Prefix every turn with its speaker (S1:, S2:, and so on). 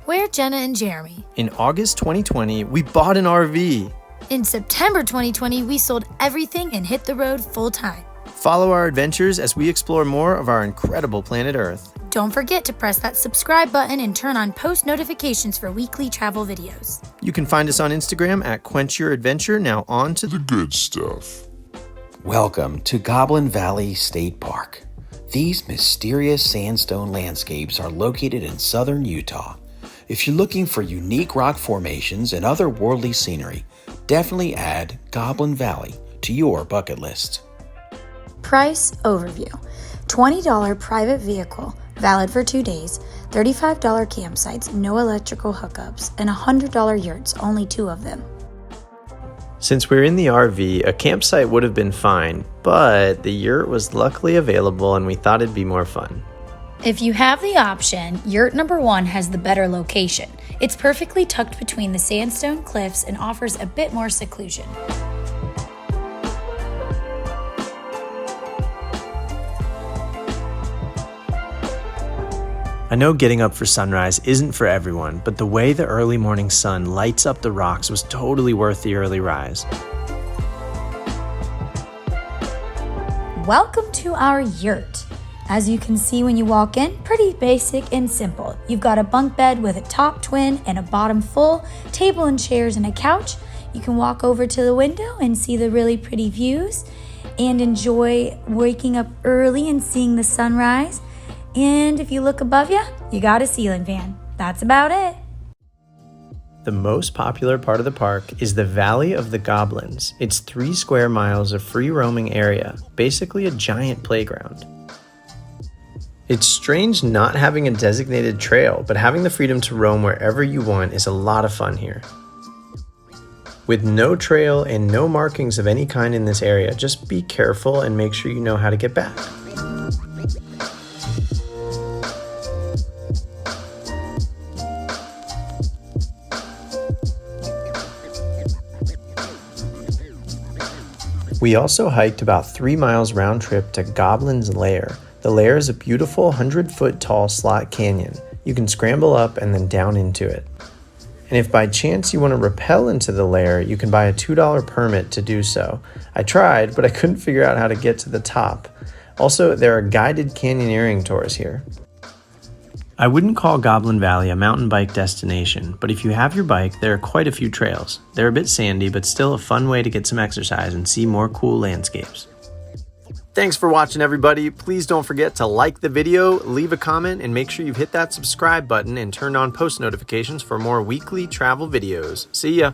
S1: We're Jenna and Jeremy.
S2: In August 2020, we bought an RV.
S1: In September 2020, we sold everything and hit the road full time.
S2: Follow our adventures as we explore more of our incredible planet Earth.
S1: Don't forget to press that subscribe button and turn on post notifications for weekly travel videos.
S2: You can find us on Instagram at Quench Your Adventure. Now on to
S3: the good stuff.
S4: Welcome to Goblin Valley State Park. These mysterious sandstone landscapes are located in southern Utah. If you're looking for unique rock formations and otherworldly scenery, definitely add Goblin Valley to your bucket list.
S1: Price overview. $20 private vehicle, valid for 2 days, $35 campsites, no electrical hookups, and $100 yurts, only 2 of them.
S2: Since we're in the RV, a campsite would have been fine, but the yurt was luckily available and we thought it'd be more fun.
S1: If you have the option, yurt number 1 has the better location. It's perfectly tucked between the sandstone cliffs and offers a bit more seclusion.
S2: I know getting up for sunrise isn't for everyone, but the way the early morning sun lights up the rocks was totally worth the early rise.
S1: Welcome to our yurt. As you can see when you walk in, pretty basic and simple. You've got a bunk bed with a top twin and a bottom full, table and chairs and a couch. You can walk over to the window and see the really pretty views and enjoy waking up early and seeing the sunrise. And if you look above you, you got a ceiling fan. That's about it.
S2: The most popular part of the park is the Valley of the Goblins. It's 3 square miles of free roaming area, basically a giant playground. It's strange not having a designated trail, but having the freedom to roam wherever you want is a lot of fun here. With no trail and no markings of any kind in this area, just be careful and make sure you know how to get back. We also hiked about 3 miles round trip to Goblin's Lair. The Lair is a beautiful 100-foot tall slot canyon. You can scramble up and then down into it. And if by chance you want to rappel into the Lair, you can buy a $2 permit to do so. I tried, but I couldn't figure out how to get to the top. Also, there are guided canyoneering tours here. I wouldn't call Goblin Valley a mountain bike destination, but if you have your bike, there are quite a few trails. They're a bit sandy, but still a fun way to get some exercise and see more cool landscapes. Thanks for watching, everybody. Please don't forget to like the video, leave a comment, and make sure you've hit that subscribe button and turned on post notifications for more weekly travel videos. See ya!